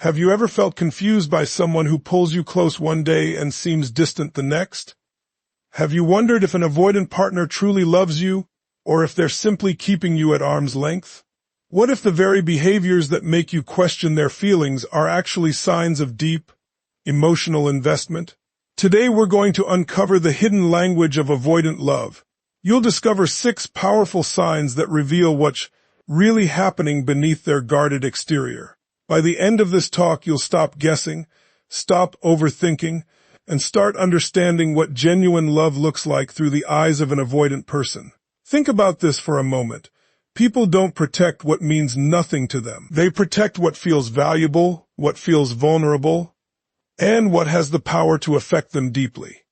Have you ever felt confused by someone who pulls you close one day and seems distant the next? Have you wondered if an avoidant partner truly loves you, or if they're simply keeping you at arm's length? What if the very behaviors that make you question their feelings are actually signs of deep, emotional investment? Today we're going to uncover the hidden language of avoidant love. You'll discover 6 powerful signs that reveal what's really happening beneath their guarded exterior. By the end of this talk, you'll stop guessing, stop overthinking, and start understanding what genuine love looks like through the eyes of an avoidant person. Think about this for a moment. People don't protect what means nothing to them. They protect what feels valuable, what feels vulnerable, and what has the power to affect them deeply.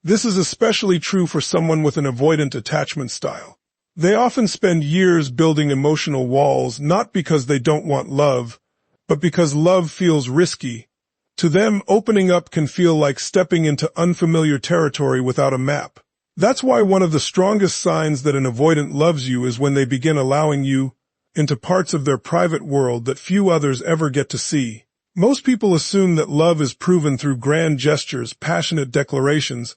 This is especially true for someone with an avoidant attachment style. They often spend years building emotional walls, not because they don't want love, but because love feels risky. To them, opening up can feel like stepping into unfamiliar territory without a map. That's why one of the strongest signs that an avoidant loves you is when they begin allowing you into parts of their private world that few others ever get to see. Most people assume that love is proven through grand gestures, passionate declarations,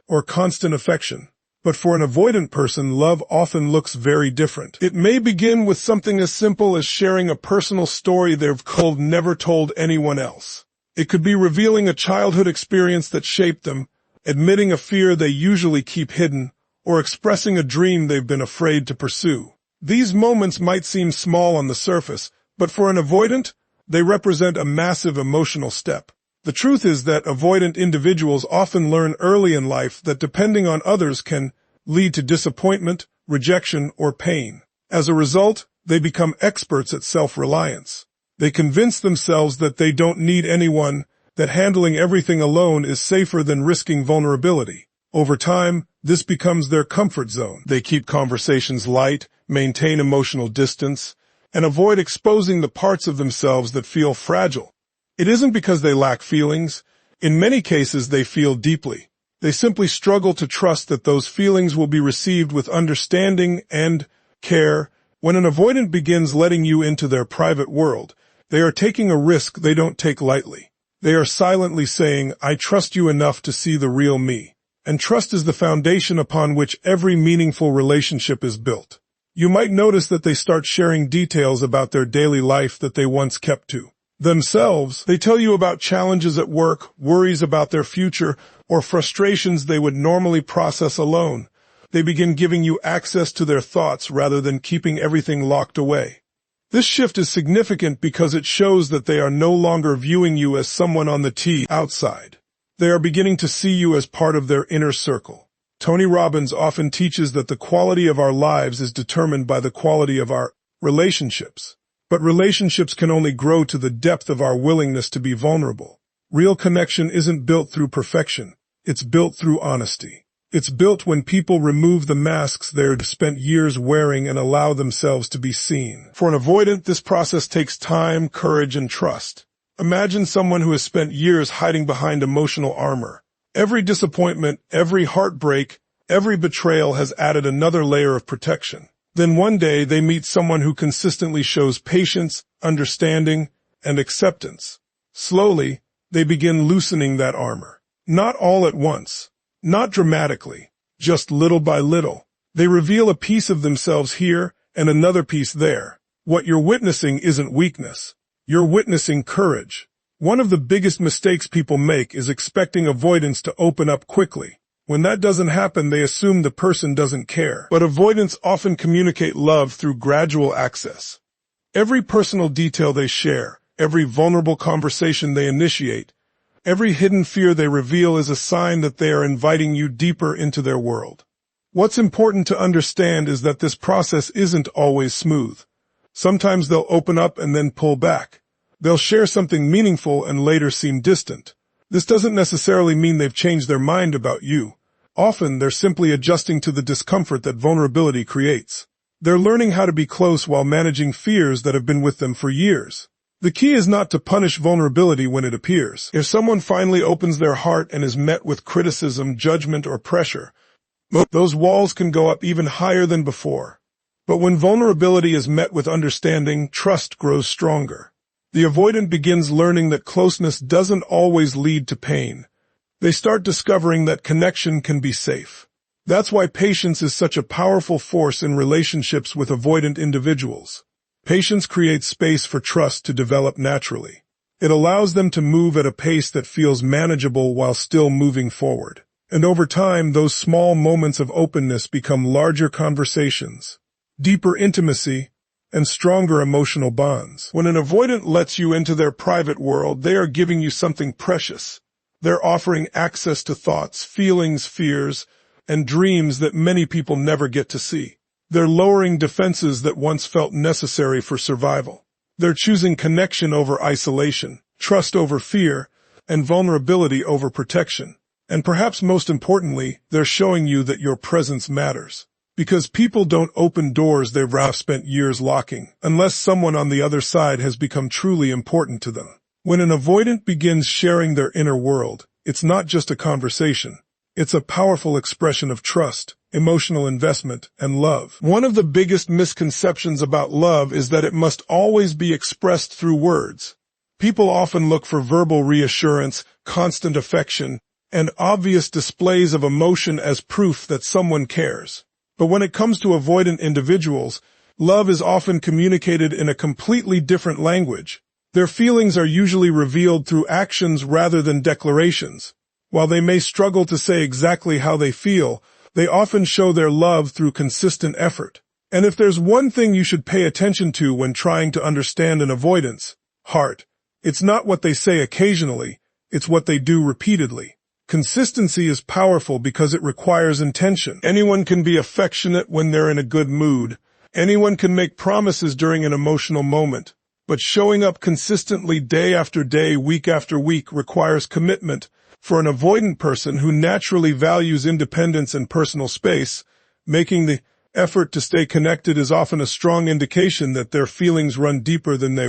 or constant affection. But for an avoidant person, love often looks very different. It may begin with something as simple as sharing a personal story they've never told anyone else. It could be revealing a childhood experience that shaped them, admitting a fear they usually keep hidden, or expressing a dream they've been afraid to pursue. These moments might seem small on the surface, but for an avoidant, they represent a massive emotional step. The truth is that avoidant individuals often learn early in life that depending on others can lead to disappointment, rejection, or pain. As a result, they become experts at self-reliance. They convince themselves that they don't need anyone, that handling everything alone is safer than risking vulnerability. Over time, this becomes their comfort zone. They keep conversations light, maintain emotional distance, and avoid exposing the parts of themselves that feel fragile. It isn't because they lack feelings. In many cases, they feel deeply. They simply struggle to trust that those feelings will be received with understanding and care. When an avoidant begins letting you into their private world, they are taking a risk they don't take lightly. They are silently saying, "I trust you enough to see the real me." And trust is the foundation upon which every meaningful relationship is built. You might notice that they start sharing details about their daily life that they once kept to themselves. They tell you about challenges at work, worries about their future, or frustrations they would normally process alone. They begin giving you access to their thoughts rather than keeping everything locked away. This shift is significant because it shows that they are no longer viewing you as someone on the outside. They are beginning to see you as part of their inner circle. Tony Robbins often teaches that the quality of our lives is determined by the quality of our relationships. But relationships can only grow to the depth of our willingness to be vulnerable. Real connection isn't built through perfection. It's built through honesty. It's built when people remove the masks they've spent years wearing and allow themselves to be seen. For an avoidant, this process takes time, courage, and trust. Imagine someone who has spent years hiding behind emotional armor. Every disappointment, every heartbreak, every betrayal has added another layer of protection. Then one day they meet someone who consistently shows patience, understanding, and acceptance. Slowly, they begin loosening that armor. Not all at once, not dramatically, just little by little. They reveal a piece of themselves here and another piece there. What you're witnessing isn't weakness. You're witnessing courage. One of the biggest mistakes people make is expecting avoidance to open up quickly. When that doesn't happen, they assume the person doesn't care. But avoidants often communicate love through gradual access. Every personal detail they share, every vulnerable conversation they initiate, every hidden fear they reveal is a sign that they are inviting you deeper into their world. What's important to understand is that this process isn't always smooth. Sometimes they'll open up and then pull back. They'll share something meaningful and later seem distant. This doesn't necessarily mean they've changed their mind about you. Often, they're simply adjusting to the discomfort that vulnerability creates. They're learning how to be close while managing fears that have been with them for years. The key is not to punish vulnerability when it appears. If someone finally opens their heart and is met with criticism, judgment, or pressure, those walls can go up even higher than before. But when vulnerability is met with understanding, trust grows stronger. The avoidant begins learning that closeness doesn't always lead to pain. They start discovering that connection can be safe. That's why patience is such a powerful force in relationships with avoidant individuals. Patience creates space for trust to develop naturally. It allows them to move at a pace that feels manageable while still moving forward. And over time, those small moments of openness become larger conversations, deeper intimacy, and stronger emotional bonds. When an avoidant lets you into their private world, they are giving you something precious. They're offering access to thoughts, feelings, fears, and dreams that many people never get to see. They're lowering defenses that once felt necessary for survival. They're choosing connection over isolation, trust over fear, and vulnerability over protection. And perhaps most importantly, they're showing you that your presence matters. Because people don't open doors they've spent years locking, unless someone on the other side has become truly important to them. When an avoidant begins sharing their inner world, it's not just a conversation. It's a powerful expression of trust, emotional investment, and love. One of the biggest misconceptions about love is that it must always be expressed through words. People often look for verbal reassurance, constant affection, and obvious displays of emotion as proof that someone cares. But when it comes to avoidant individuals, love is often communicated in a completely different language. Their feelings are usually revealed through actions rather than declarations. While they may struggle to say exactly how they feel, they often show their love through consistent effort. And if there's one thing you should pay attention to when trying to understand an avoidant's heart, it's not what they say occasionally, it's what they do repeatedly. Consistency is powerful because it requires intention. Anyone can be affectionate when they're in a good mood. Anyone can make promises during an emotional moment. But showing up consistently day after day, week after week requires commitment. For an avoidant person who naturally values independence and personal space, making the effort to stay connected is often a strong indication that their feelings run deeper than they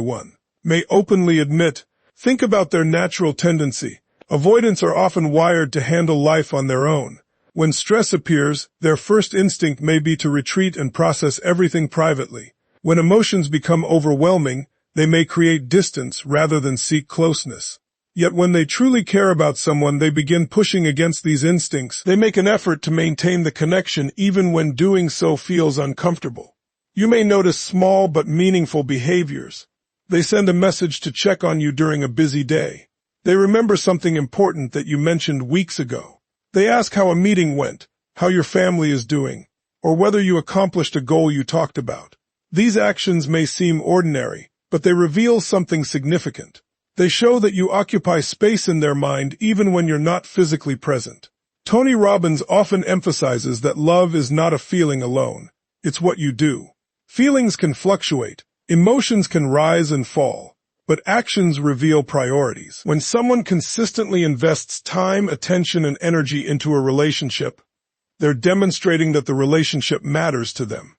may openly admit. Think about their natural tendency. Avoidants are often wired to handle life on their own. When stress appears, their first instinct may be to retreat and process everything privately. When emotions become overwhelming, they may create distance rather than seek closeness. Yet when they truly care about someone, they begin pushing against these instincts. They make an effort to maintain the connection even when doing so feels uncomfortable. You may notice small but meaningful behaviors. They send a message to check on you during a busy day. They remember something important that you mentioned weeks ago. They ask how a meeting went, how your family is doing, or whether you accomplished a goal you talked about. These actions may seem ordinary, but they reveal something significant. They show that you occupy space in their mind even when you're not physically present. Tony Robbins often emphasizes that love is not a feeling alone. It's what you do. Feelings can fluctuate, emotions can rise and fall, but actions reveal priorities. When someone consistently invests time, attention, and energy into a relationship, they're demonstrating that the relationship matters to them.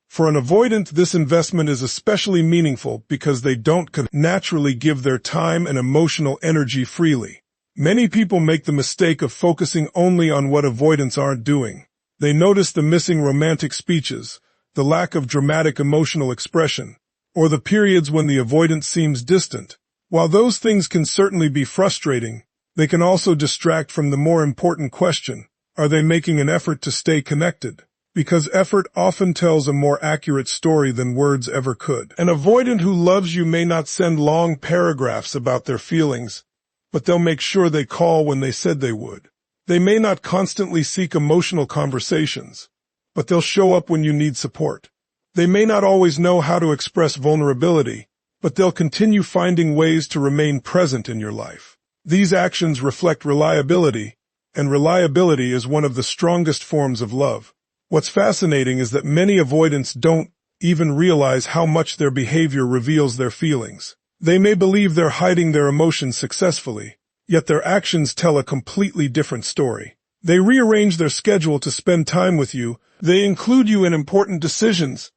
For an avoidant, this investment is especially meaningful because they don't naturally give their time and emotional energy freely. Many people make the mistake of focusing only on what avoidants aren't doing. They notice the missing romantic speeches, the lack of dramatic emotional expression, or the periods when the avoidant seems distant. While those things can certainly be frustrating, they can also distract from the more important question: are they making an effort to stay connected? Because effort often tells a more accurate story than words ever could. An avoidant who loves you may not send long paragraphs about their feelings, but they'll make sure they call when they said they would. They may not constantly seek emotional conversations, but they'll show up when you need support. They may not always know how to express vulnerability, but they'll continue finding ways to remain present in your life. These actions reflect reliability, and reliability is one of the strongest forms of love. What's fascinating is that many avoidants don't even realize how much their behavior reveals their feelings. They may believe they're hiding their emotions successfully, yet their actions tell a completely different story. They rearrange their schedule to spend time with you. They include you in important decisions.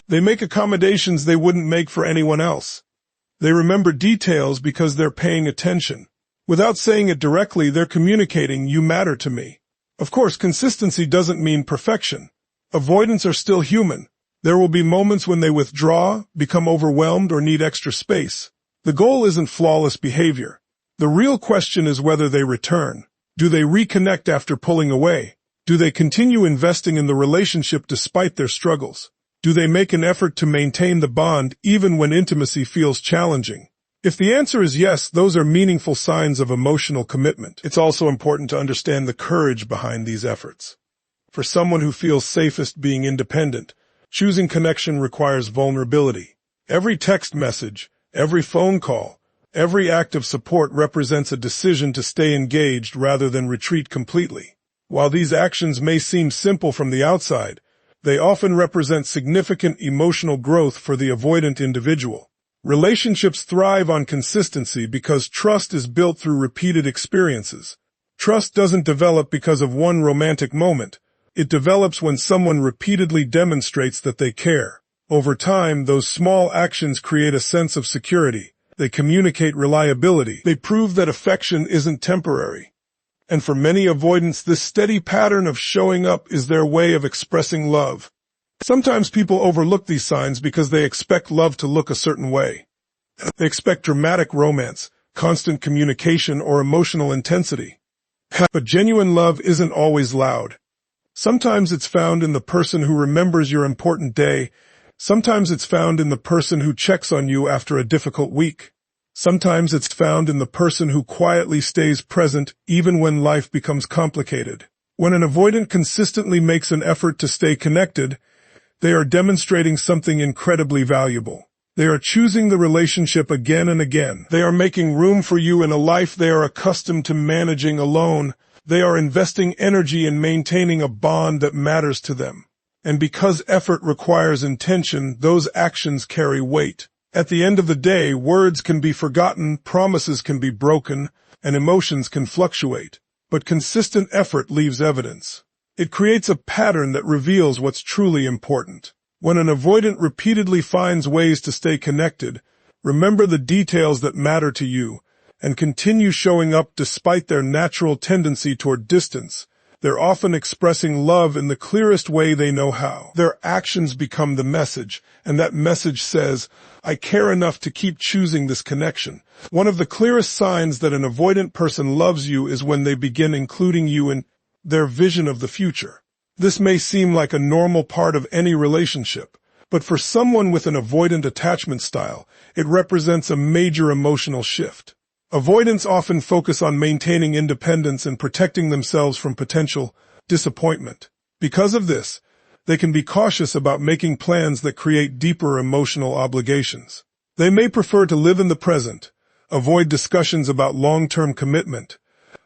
They make accommodations they wouldn't make for anyone else. They remember details because they're paying attention. Without saying it directly, they're communicating, "You matter to me." Of course, consistency doesn't mean perfection. Avoidants are still human. There will be moments when they withdraw, become overwhelmed, or need extra space. The goal isn't flawless behavior. The real question is whether they return. Do they reconnect after pulling away? Do they continue investing in the relationship despite their struggles? Do they make an effort to maintain the bond even when intimacy feels challenging? If the answer is yes, those are meaningful signs of emotional commitment. It's also important to understand the courage behind these efforts. For someone who feels safest being independent, choosing connection requires vulnerability. Every text message, every phone call, every act of support represents a decision to stay engaged rather than retreat completely. While these actions may seem simple from the outside, they often represent significant emotional growth for the avoidant individual. Relationships thrive on consistency because trust is built through repeated experiences. Trust doesn't develop because of one romantic moment. It develops when someone repeatedly demonstrates that they care. Over time, those small actions create a sense of security. They communicate reliability. They prove that affection isn't temporary. And for many avoidants, this steady pattern of showing up is their way of expressing love. Sometimes people overlook these signs because they expect love to look a certain way. They expect dramatic romance, constant communication, or emotional intensity. But genuine love isn't always loud. Sometimes it's found in the person who remembers your important day. Sometimes it's found in the person who checks on you after a difficult week. Sometimes it's found in the person who quietly stays present even when life becomes complicated. When an avoidant consistently makes an effort to stay connected, they are demonstrating something incredibly valuable. They are choosing the relationship again and again. They are making room for you in a life they are accustomed to managing alone. They are investing energy in maintaining a bond that matters to them. And because effort requires intention, those actions carry weight. At the end of the day, words can be forgotten, promises can be broken, and emotions can fluctuate. But consistent effort leaves evidence. It creates a pattern that reveals what's truly important. When an avoidant repeatedly finds ways to stay connected, remember the details that matter to you, and continue showing up despite their natural tendency toward distance. They're often expressing love in the clearest way they know how. Their actions become the message, and that message says, I care enough to keep choosing this connection. One of the clearest signs that an avoidant person loves you is when they begin including you in their vision of the future. This may seem like a normal part of any relationship, but for someone with an avoidant attachment style, it represents a major emotional shift. Avoidants often focus on maintaining independence and protecting themselves from potential disappointment. Because of this, they can be cautious about making plans that create deeper emotional obligations. They may prefer to live in the present, avoid discussions about long-term commitment,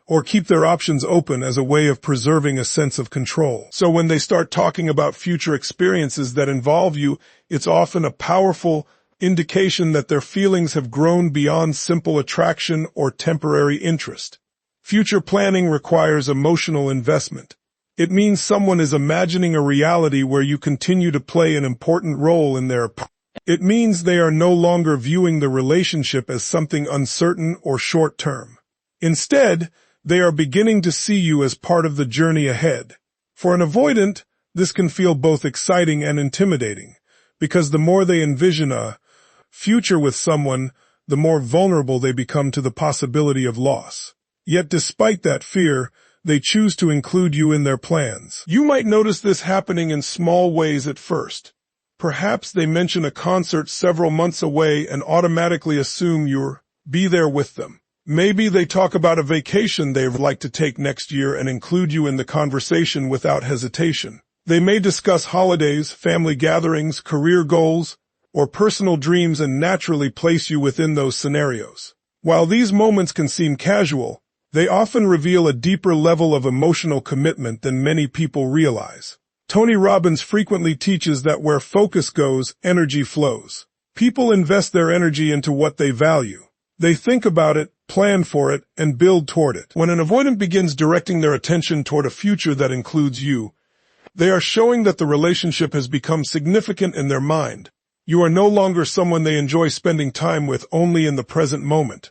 or keep their options open as a way of preserving a sense of control. So when they start talking about future experiences that involve you, it's often a powerful indication that their feelings have grown beyond simple attraction or temporary interest. Future planning requires emotional investment. It means someone is imagining a reality where you continue to play an important role in their life. It means they are no longer viewing the relationship as something uncertain or short-term. Instead, they are beginning to see you as part of the journey ahead. For an avoidant, this can feel both exciting and intimidating, because the more they envision a future with someone, the more vulnerable they become to the possibility of loss. Yet despite that fear, they choose to include you in their plans. You might notice this happening in small ways at first. Perhaps they mention a concert several months away and automatically assume you'll be there with them. Maybe they talk about a vacation they'd like to take next year and include you in the conversation without hesitation. They may discuss holidays, family gatherings, career goals, or personal dreams and naturally place you within those scenarios. While these moments can seem casual, they often reveal a deeper level of emotional commitment than many people realize. Tony Robbins frequently teaches that where focus goes, energy flows. People invest their energy into what they value. They think about it, plan for it, and build toward it. When an avoidant begins directing their attention toward a future that includes you, they are showing that the relationship has become significant in their mind. You are no longer someone they enjoy spending time with only in the present moment.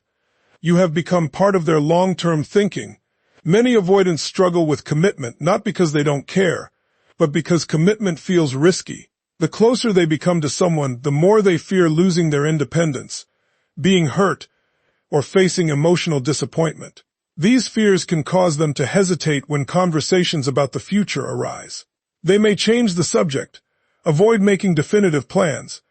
You have become part of their long-term thinking. Many avoidants struggle with commitment, not because they don't care, but because commitment feels risky. The closer they become to someone, the more they fear losing their independence. being hurt, or facing emotional disappointment. These fears can cause them to hesitate when conversations about the future arise. They may change the subject, avoid making definitive plans,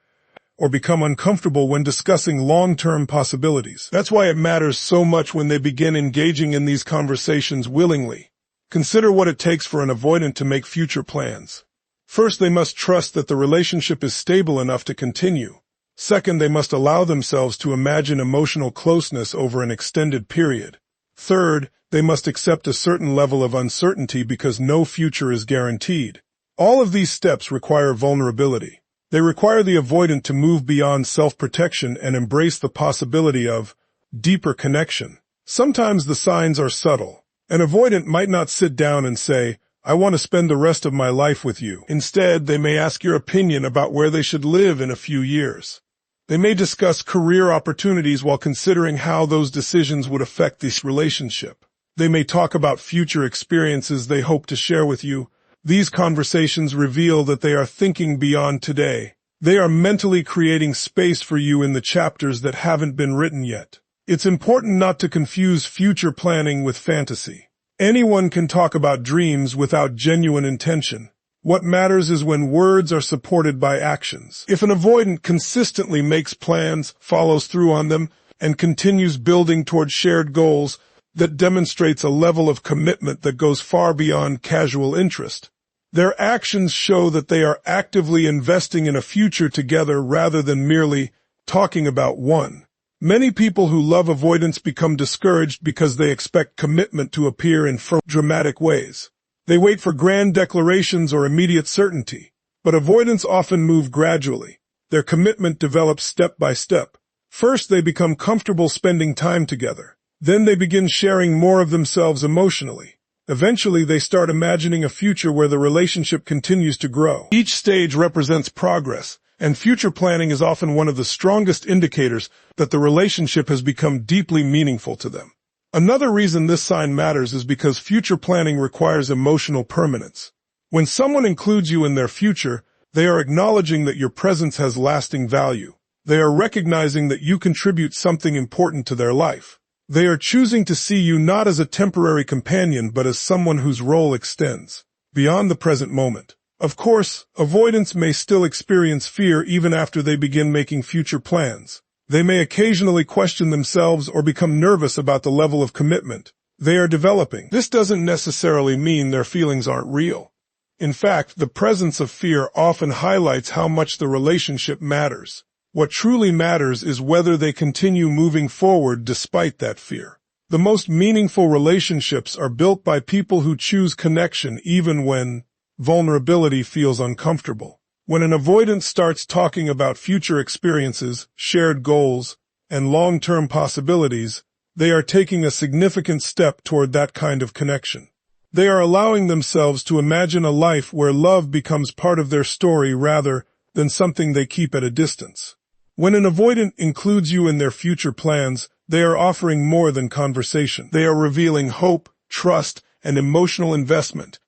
or become uncomfortable when discussing long-term possibilities. That's why it matters so much when they begin engaging in these conversations willingly. Consider what it takes for an avoidant to make future plans. First, they must trust that the relationship is stable enough to continue. Second, they must allow themselves to imagine emotional closeness over an extended period. Third, they must accept a certain level of uncertainty because no future is guaranteed. All of these steps require vulnerability. They require the avoidant to move beyond self-protection and embrace the possibility of deeper connection. Sometimes the signs are subtle. An avoidant might not sit down and say, "I want to spend the rest of my life with you." Instead, they may ask your opinion about where they should live in a few years. They may discuss career opportunities while considering how those decisions would affect this relationship. They may talk about future experiences they hope to share with you. These conversations reveal that they are thinking beyond today. They are mentally creating space for you in the chapters that haven't been written yet. It's important not to confuse future planning with fantasy. Anyone can talk about dreams without genuine intention. What matters is when words are supported by actions. If an avoidant consistently makes plans, follows through on them, and continues building toward shared goals, that demonstrates a level of commitment that goes far beyond casual interest. Their actions show that they are actively investing in a future together rather than merely talking about one. Many people who love avoidance become discouraged because they expect commitment to appear in dramatic ways. They wait for grand declarations or immediate certainty, but avoidants often move gradually. Their commitment develops step by step. First, they become comfortable spending time together. Then they begin sharing more of themselves emotionally. Eventually, they start imagining a future where the relationship continues to grow. Each stage represents progress, and future planning is often one of the strongest indicators that the relationship has become deeply meaningful to them. Another reason this sign matters is because future planning requires emotional permanence. When someone includes you in their future, they are acknowledging that your presence has lasting value. They are recognizing that you contribute something important to their life. They are choosing to see you not as a temporary companion but as someone whose role extends beyond the present moment. Of course, avoidants may still experience fear even after they begin making future plans. They may occasionally question themselves or become nervous about the level of commitment they are developing. This doesn't necessarily mean their feelings aren't real. In fact, the presence of fear often highlights how much the relationship matters. What truly matters is whether they continue moving forward despite that fear. The most meaningful relationships are built by people who choose connection even when vulnerability feels uncomfortable. When an avoidant starts talking about future experiences, shared goals, and long-term possibilities, they are taking a significant step toward that kind of connection. They are allowing themselves to imagine a life where love becomes part of their story rather than something they keep at a distance. When an avoidant includes you in their future plans, they are offering more than conversation. They are revealing hope, trust, and emotional investment.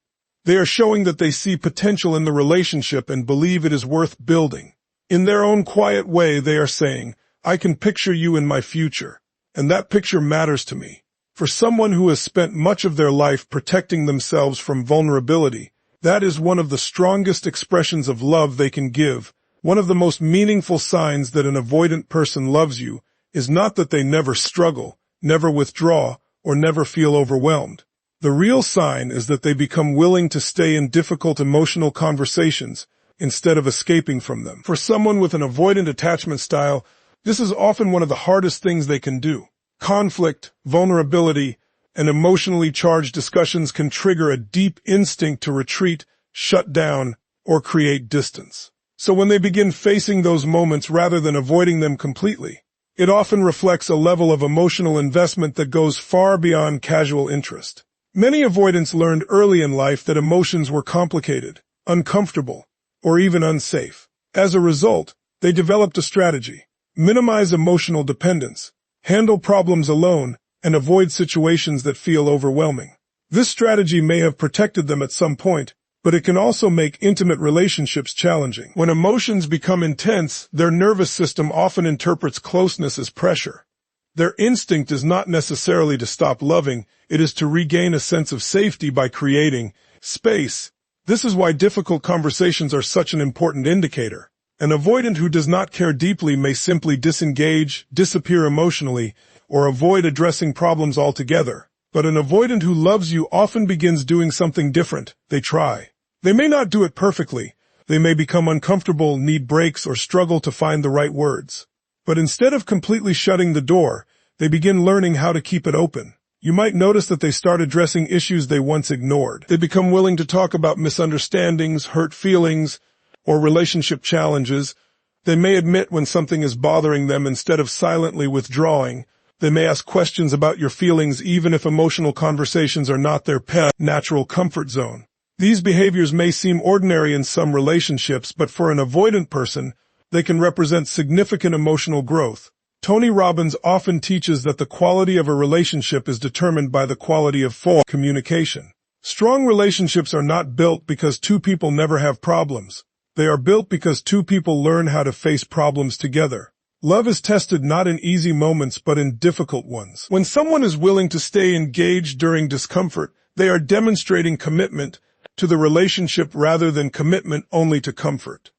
They are showing that they see potential in the relationship and believe it is worth building. In their own quiet way, they are saying, "I can picture you in my future, and that picture matters to me." For someone who has spent much of their life protecting themselves from vulnerability, that is one of the strongest expressions of love they can give. One of the most meaningful signs that an avoidant person loves you is not that they never struggle, never withdraw, or never feel overwhelmed. The real sign is that they become willing to stay in difficult emotional conversations instead of escaping from them. For someone with an avoidant attachment style, this is often one of the hardest things they can do. Conflict, vulnerability, and emotionally charged discussions can trigger a deep instinct to retreat, shut down, or create distance. So when they begin facing those moments rather than avoiding them completely, it often reflects a level of emotional investment that goes far beyond casual interest. Many avoidants learned early in life that emotions were complicated, uncomfortable, or even unsafe. As a result, they developed a strategy: minimize emotional dependence, handle problems alone, and avoid situations that feel overwhelming. This strategy may have protected them at some point, but it can also make intimate relationships challenging. When emotions become intense, their nervous system often interprets closeness as pressure. Their instinct is not necessarily to stop loving, it is to regain a sense of safety by creating space. This is why difficult conversations are such an important indicator. An avoidant who does not care deeply may simply disengage, disappear emotionally, or avoid addressing problems altogether. But an avoidant who loves you often begins doing something different. They try. They may not do it perfectly. They may become uncomfortable, need breaks, or struggle to find the right words. But instead of completely shutting the door, they begin learning how to keep it open. You might notice that they start addressing issues they once ignored. They become willing to talk about misunderstandings, hurt feelings, or relationship challenges. They may admit when something is bothering them instead of silently withdrawing. They may ask questions about your feelings even if emotional conversations are not their natural comfort zone. These behaviors may seem ordinary in some relationships, but for an avoidant person, they can represent significant emotional growth. Tony Robbins often teaches that the quality of a relationship is determined by the quality of communication. Strong relationships are not built because two people never have problems. They are built because two people learn how to face problems together. Love is tested not in easy moments but in difficult ones. When someone is willing to stay engaged during discomfort, they are demonstrating commitment to the relationship rather than commitment only to comfort.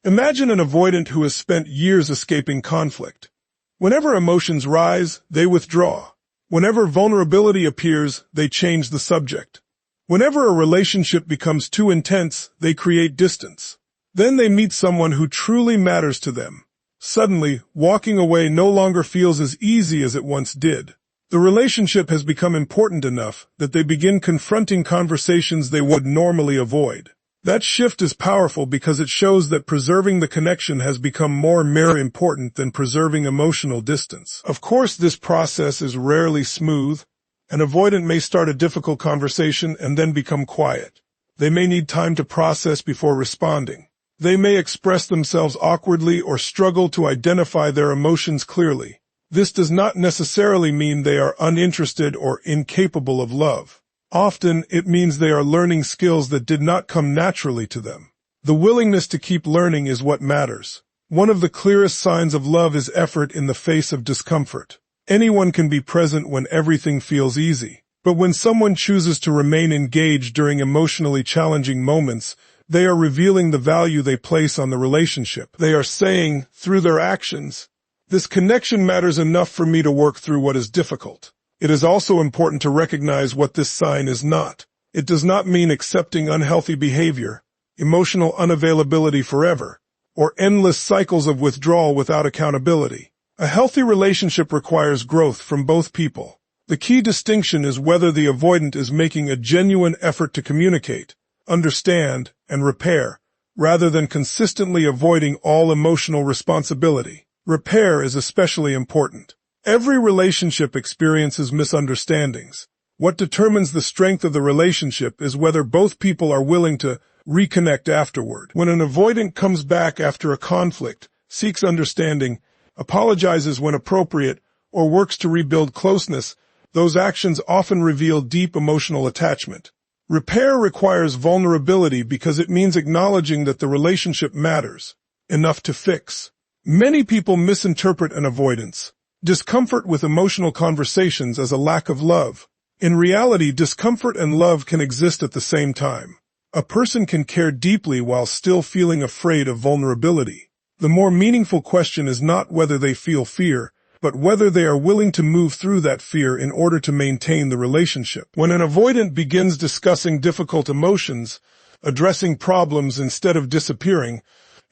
Imagine an avoidant who has spent years escaping conflict. Whenever emotions rise, they withdraw. Whenever vulnerability appears, they change the subject. Whenever a relationship becomes too intense, they create distance. Then they meet someone who truly matters to them. Suddenly, walking away no longer feels as easy as it once did. The relationship has become important enough that they begin confronting conversations they would normally avoid. That shift is powerful because it shows that preserving the connection has become more important than preserving emotional distance. Of course, this process is rarely smooth. An avoidant may start a difficult conversation and then become quiet. They may need time to process before responding. They may express themselves awkwardly or struggle to identify their emotions clearly. This does not necessarily mean they are uninterested or incapable of love. Often, it means they are learning skills that did not come naturally to them. The willingness to keep learning is what matters. One of the clearest signs of love is effort in the face of discomfort. Anyone can be present when everything feels easy. But when someone chooses to remain engaged during emotionally challenging moments, they are revealing the value they place on the relationship. They are saying, through their actions, this connection matters enough for me to work through what is difficult. It is also important to recognize what this sign is not. It does not mean accepting unhealthy behavior, emotional unavailability forever, or endless cycles of withdrawal without accountability. A healthy relationship requires growth from both people. The key distinction is whether the avoidant is making a genuine effort to communicate, understand, and repair, rather than consistently avoiding all emotional responsibility. Repair is especially important. Every relationship experiences misunderstandings. What determines the strength of the relationship is whether both people are willing to reconnect afterward. When an avoidant comes back after a conflict, seeks understanding, apologizes when appropriate, or works to rebuild closeness, those actions often reveal deep emotional attachment. Repair requires vulnerability because it means acknowledging that the relationship matters enough to fix. Many people misinterpret an avoidance, discomfort with emotional conversations as a lack of love. In reality, discomfort and love can exist at the same time. A person can care deeply while still feeling afraid of vulnerability. The more meaningful question is not whether they feel fear, but whether they are willing to move through that fear in order to maintain the relationship. When an avoidant begins discussing difficult emotions, addressing problems instead of disappearing,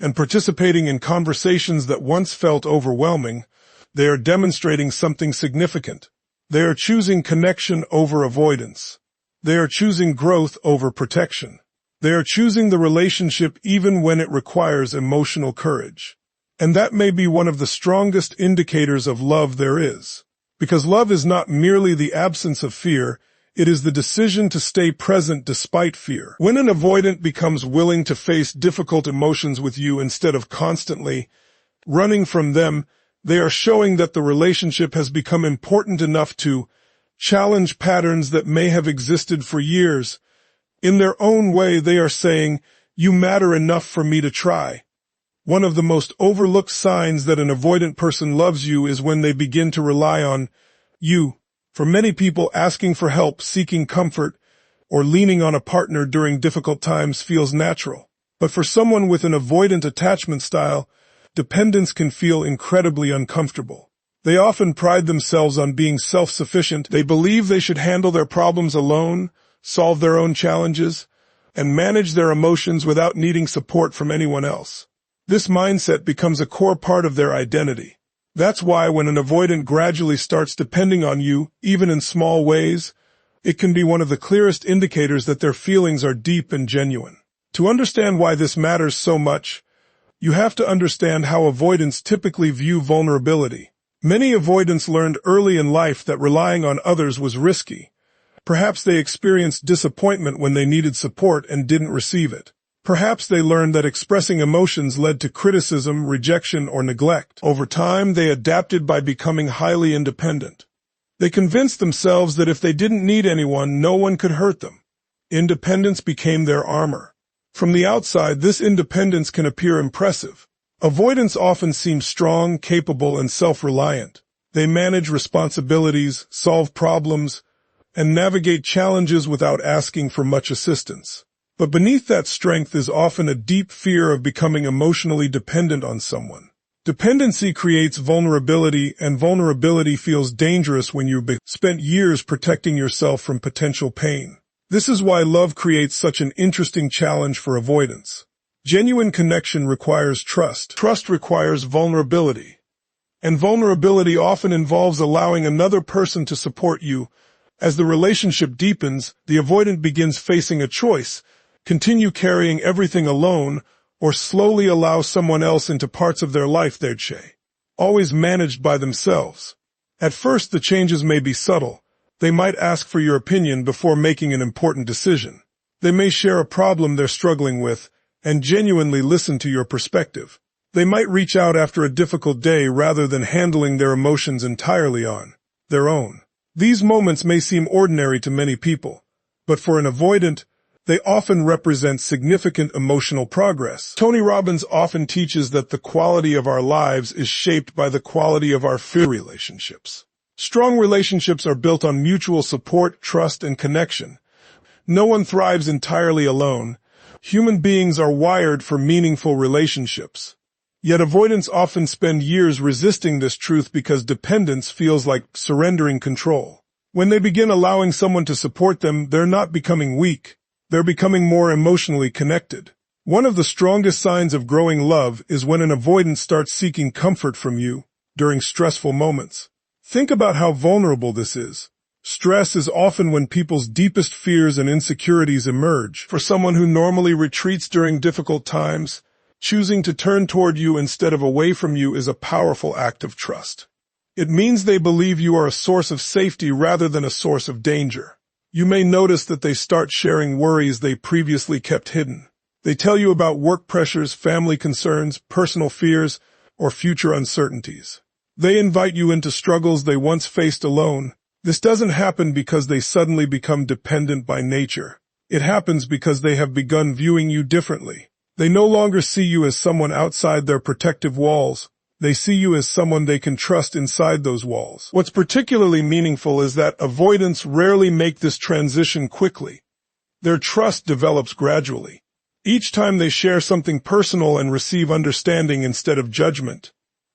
and participating in conversations that once felt overwhelming, they are demonstrating something significant. They are choosing connection over avoidance. They are choosing growth over protection. They are choosing the relationship even when it requires emotional courage. And that may be one of the strongest indicators of love there is. Because love is not merely the absence of fear, it is the decision to stay present despite fear. When an avoidant becomes willing to face difficult emotions with you instead of constantly running from them, they are showing that the relationship has become important enough to challenge patterns that may have existed for years. In their own way, they are saying, "You matter enough for me to try." One of the most overlooked signs that an avoidant person loves you is when they begin to rely on you. For many people, asking for help, seeking comfort, or leaning on a partner during difficult times feels natural. But for someone with an avoidant attachment style, dependence can feel incredibly uncomfortable. They often pride themselves on being self-sufficient. They believe they should handle their problems alone, solve their own challenges, and manage their emotions without needing support from anyone else. This mindset becomes a core part of their identity. That's why when an avoidant gradually starts depending on you, even in small ways, it can be one of the clearest indicators that their feelings are deep and genuine. To understand why this matters so much, you have to understand how avoidants typically view vulnerability. Many avoidants learned early in life that relying on others was risky. Perhaps they experienced disappointment when they needed support and didn't receive it. Perhaps they learned that expressing emotions led to criticism, rejection, or neglect. Over time, they adapted by becoming highly independent. They convinced themselves that if they didn't need anyone, no one could hurt them. Independence became their armor. From the outside, this independence can appear impressive. Avoidants often seem strong, capable, and self-reliant. They manage responsibilities, solve problems, and navigate challenges without asking for much assistance. But beneath that strength is often a deep fear of becoming emotionally dependent on someone. Dependency creates vulnerability, and vulnerability feels dangerous when you've spent years protecting yourself from potential pain. This is why love creates such an interesting challenge for avoidance. Genuine connection requires trust. Trust requires vulnerability. And vulnerability often involves allowing another person to support you. As the relationship deepens, the avoidant begins facing a choice: continue carrying everything alone, or slowly allow someone else into parts of their life they'd always managed by themselves. At first, the changes may be subtle. They might ask for your opinion before making an important decision. They may share a problem they're struggling with and genuinely listen to your perspective. They might reach out after a difficult day rather than handling their emotions entirely on their own. These moments may seem ordinary to many people, but for an avoidant, they often represent significant emotional progress. Tony Robbins often teaches that the quality of our lives is shaped by the quality of our relationships. Strong relationships are built on mutual support, trust, and connection. No one thrives entirely alone. Human beings are wired for meaningful relationships. Yet avoidants often spend years resisting this truth because dependence feels like surrendering control. When they begin allowing someone to support them, they're not becoming weak. They're becoming more emotionally connected. One of the strongest signs of growing love is when an avoidant starts seeking comfort from you during stressful moments. Think about how vulnerable this is. Stress is often when people's deepest fears and insecurities emerge. For someone who normally retreats during difficult times, choosing to turn toward you instead of away from you is a powerful act of trust. It means they believe you are a source of safety rather than a source of danger. You may notice that they start sharing worries they previously kept hidden. They tell you about work pressures, family concerns, personal fears, or future uncertainties. They invite you into struggles they once faced alone. This doesn't happen because they suddenly become dependent by nature. It happens because they have begun viewing you differently. They no longer see you as someone outside their protective walls. They see you as someone they can trust inside those walls. What's particularly meaningful is that avoidants rarely make this transition quickly. Their trust develops gradually. Each time they share something personal and receive understanding instead of judgment,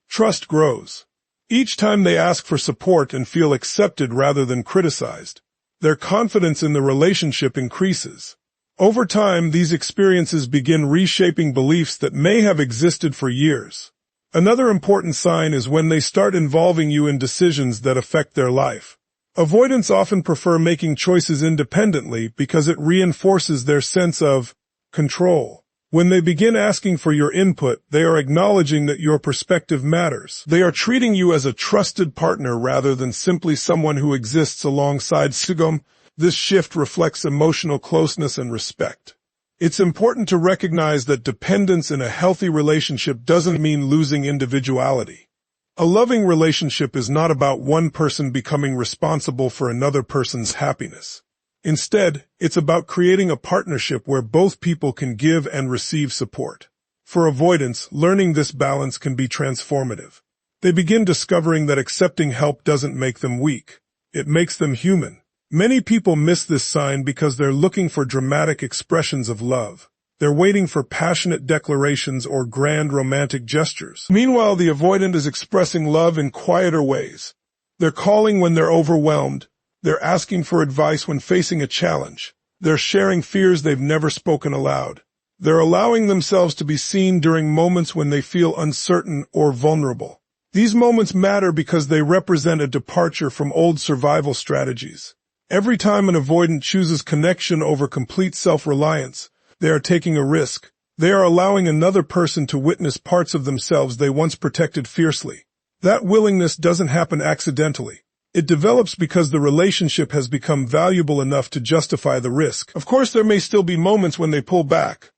trust grows. Each time they ask for support and feel accepted rather than criticized, their confidence in the relationship increases. Over time, these experiences begin reshaping beliefs that may have existed for years. Another important sign is when they start involving you in decisions that affect their life. Avoidants often prefer making choices independently because it reinforces their sense of control. When they begin asking for your input, they are acknowledging that your perspective matters. They are treating you as a trusted partner rather than simply someone who exists alongside you. This shift reflects emotional closeness and respect. It's important to recognize that dependence in a healthy relationship doesn't mean losing individuality. A loving relationship is not about one person becoming responsible for another person's happiness. Instead, it's about creating a partnership where both people can give and receive support. For avoidants, learning this balance can be transformative. They begin discovering that accepting help doesn't make them weak. It makes them human. Many people miss this sign because they're looking for dramatic expressions of love. They're waiting for passionate declarations or grand romantic gestures. Meanwhile, the avoidant is expressing love in quieter ways. They're calling when they're overwhelmed. They're asking for advice when facing a challenge. They're sharing fears they've never spoken aloud. They're allowing themselves to be seen during moments when they feel uncertain or vulnerable. These moments matter because they represent a departure from old survival strategies. Every time an avoidant chooses connection over complete self-reliance, they are taking a risk. They are allowing another person to witness parts of themselves they once protected fiercely. That willingness doesn't happen accidentally. It develops because the relationship has become valuable enough to justify the risk. Of course, there may still be moments when they pull back.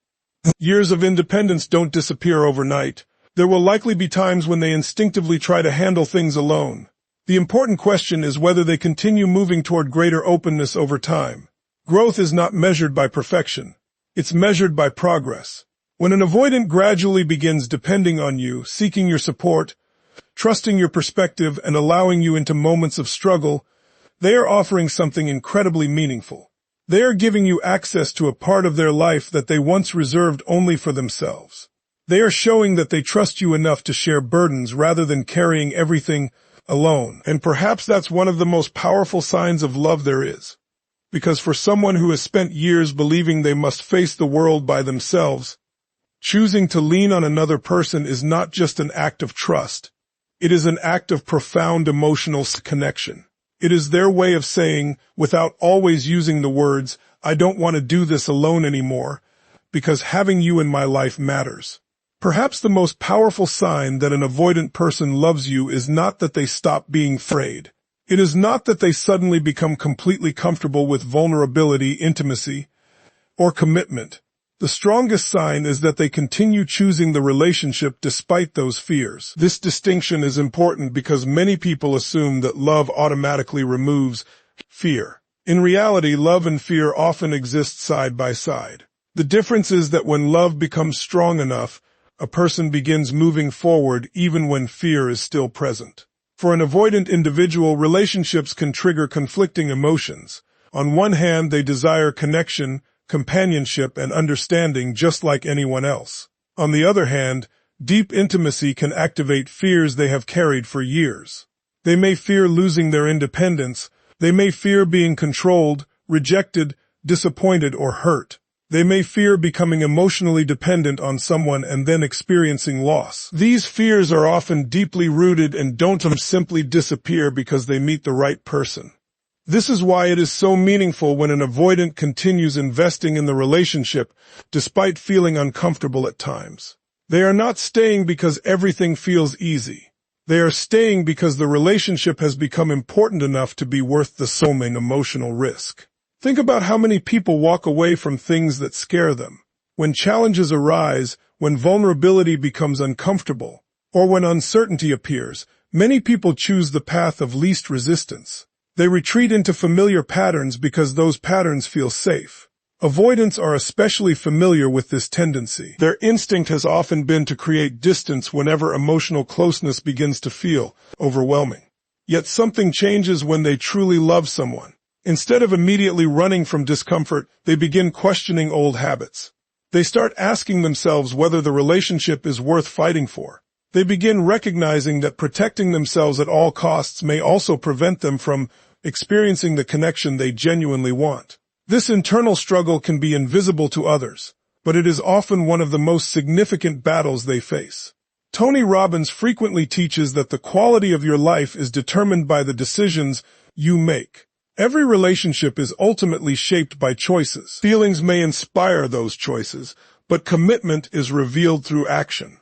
Years of independence don't disappear overnight. There will likely be times when they instinctively try to handle things alone. The important question is whether they continue moving toward greater openness over time. Growth is not measured by perfection. It's measured by progress. When an avoidant gradually begins depending on you, seeking your support, trusting your perspective, and allowing you into moments of struggle, they are offering something incredibly meaningful. They are giving you access to a part of their life that they once reserved only for themselves. They are showing that they trust you enough to share burdens rather than carrying everything alone. And perhaps that's one of the most powerful signs of love there is. Because for someone who has spent years believing they must face the world by themselves, choosing to lean on another person is not just an act of trust. It is an act of profound emotional connection. It is their way of saying, without always using the words, "I don't want to do this alone anymore, because having you in my life matters." Perhaps the most powerful sign that an avoidant person loves you is not that they stop being afraid. It is not that they suddenly become completely comfortable with vulnerability, intimacy, or commitment. The strongest sign is that they continue choosing the relationship despite those fears. This distinction is important because many people assume that love automatically removes fear. In reality, love and fear often exist side by side. The difference is that when love becomes strong enough, a person begins moving forward even when fear is still present. For an avoidant individual, relationships can trigger conflicting emotions. On one hand, they desire connection, companionship, and understanding just like anyone else. On the other hand, deep intimacy can activate fears they have carried for years. They may fear losing their independence. They may fear being controlled, rejected, disappointed, or hurt. They may fear becoming emotionally dependent on someone and then experiencing loss. These fears are often deeply rooted and don't simply disappear because they meet the right person. This is why it is so meaningful when an avoidant continues investing in the relationship despite feeling uncomfortable at times. They are not staying because everything feels easy. They are staying because the relationship has become important enough to be worth the soaring emotional risk. Think about how many people walk away from things that scare them. When challenges arise, when vulnerability becomes uncomfortable, or when uncertainty appears, many people choose the path of least resistance. They retreat into familiar patterns because those patterns feel safe. Avoidants are especially familiar with this tendency. Their instinct has often been to create distance whenever emotional closeness begins to feel overwhelming. Yet something changes when they truly love someone. Instead of immediately running from discomfort, they begin questioning old habits. They start asking themselves whether the relationship is worth fighting for. They begin recognizing that protecting themselves at all costs may also prevent them from experiencing the connection they genuinely want. This internal struggle can be invisible to others, but it is often one of the most significant battles they face. Tony Robbins frequently teaches that the quality of your life is determined by the decisions you make. Every relationship is ultimately shaped by choices. Feelings may inspire those choices, but commitment is revealed through action.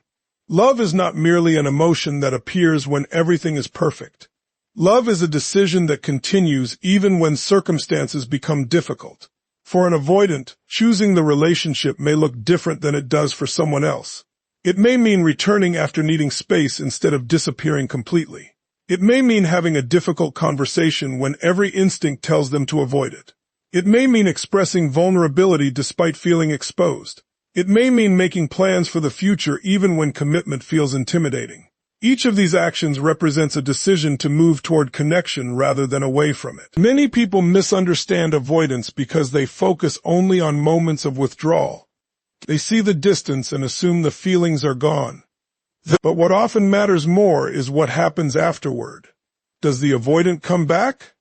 Love is not merely an emotion that appears when everything is perfect. Love is a decision that continues even when circumstances become difficult. For an avoidant, choosing the relationship may look different than it does for someone else. It may mean returning after needing space instead of disappearing completely. It may mean having a difficult conversation when every instinct tells them to avoid it. It may mean expressing vulnerability despite feeling exposed. It may mean making plans for the future even when commitment feels intimidating. Each of these actions represents a decision to move toward connection rather than away from it. Many people misunderstand avoidance because they focus only on moments of withdrawal. They see the distance and assume the feelings are gone. But what often matters more is what happens afterward. Does the avoidant come back?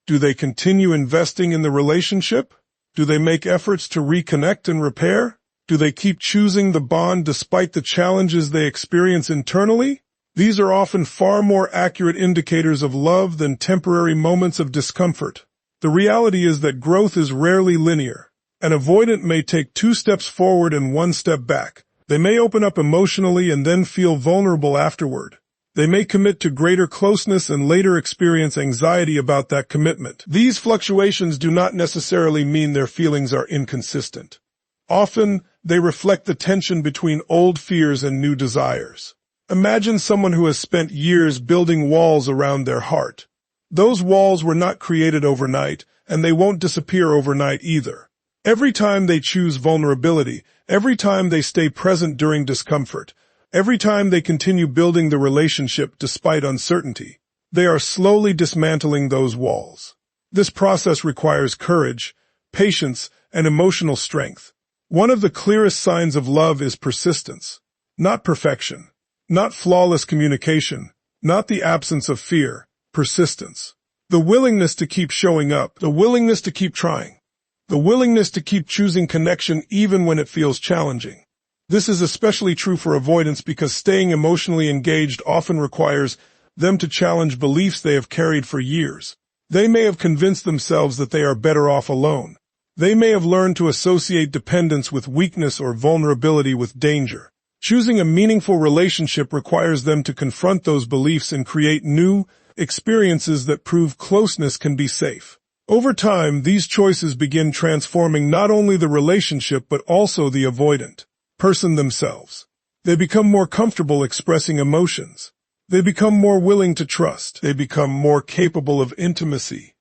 Do they continue investing in the relationship? Do they make efforts to reconnect and repair? Do they keep choosing the bond despite the challenges they experience internally? These are often far more accurate indicators of love than temporary moments of discomfort. The reality is that growth is rarely linear. An avoidant may take 2 steps forward and 1 step back. They may open up emotionally and then feel vulnerable afterward. They may commit to greater closeness and later experience anxiety about that commitment. These fluctuations do not necessarily mean their feelings are inconsistent. Often, they reflect the tension between old fears and new desires. Imagine someone who has spent years building walls around their heart. Those walls were not created overnight, and they won't disappear overnight either. Every time they choose vulnerability, every time they stay present during discomfort, every time they continue building the relationship despite uncertainty, they are slowly dismantling those walls. This process requires courage, patience, and emotional strength. One of the clearest signs of love is persistence, not perfection, not flawless communication, not the absence of fear, persistence. The willingness to keep showing up, the willingness to keep trying, the willingness to keep choosing connection even when it feels challenging. This is especially true for avoidance because staying emotionally engaged often requires them to challenge beliefs they have carried for years. They may have convinced themselves that they are better off alone. They may have learned to associate dependence with weakness or vulnerability with danger. Choosing a meaningful relationship requires them to confront those beliefs and create new experiences that prove closeness can be safe. Over time, these choices begin transforming not only the relationship but also the avoidant person themselves. They become more comfortable expressing emotions. They become more willing to trust. They become more capable of intimacy.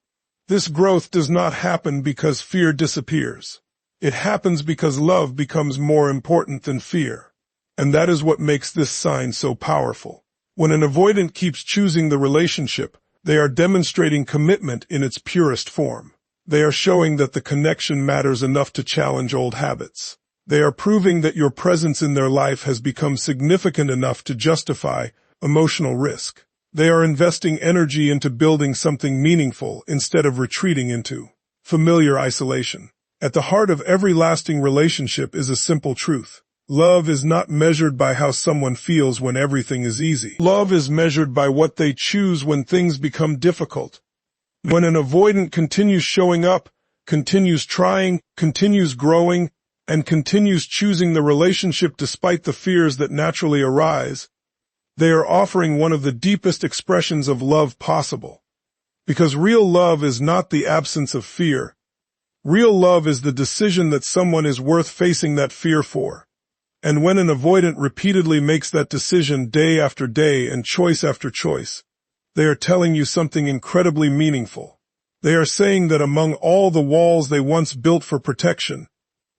This growth does not happen because fear disappears. It happens because love becomes more important than fear. And that is what makes this sign so powerful. When an avoidant keeps choosing the relationship, they are demonstrating commitment in its purest form. They are showing that the connection matters enough to challenge old habits. They are proving that your presence in their life has become significant enough to justify emotional risk. They are investing energy into building something meaningful instead of retreating into familiar isolation. At the heart of every lasting relationship is a simple truth. Love is not measured by how someone feels when everything is easy. Love is measured by what they choose when things become difficult. When an avoidant continues showing up, continues trying, continues growing, and continues choosing the relationship despite the fears that naturally arise, they are offering one of the deepest expressions of love possible. Because real love is not the absence of fear. Real love is the decision that someone is worth facing that fear for. And when an avoidant repeatedly makes that decision day after day and choice after choice, they are telling you something incredibly meaningful. They are saying that among all the walls they once built for protection,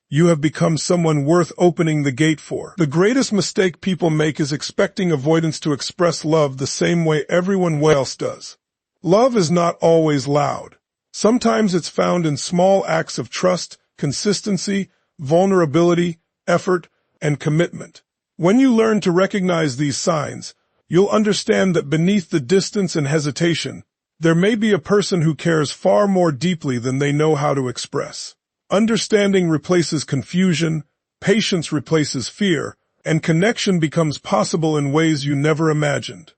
you have become someone worth opening the gate for. The greatest mistake people make is expecting avoidance to express love the same way everyone else does. Love is not always loud. Sometimes it's found in small acts of trust, consistency, vulnerability, effort, and commitment. When you learn to recognize these signs, you'll understand that beneath the distance and hesitation, there may be a person who cares far more deeply than they know how to express. Understanding replaces confusion, patience replaces fear, and connection becomes possible in ways you never imagined.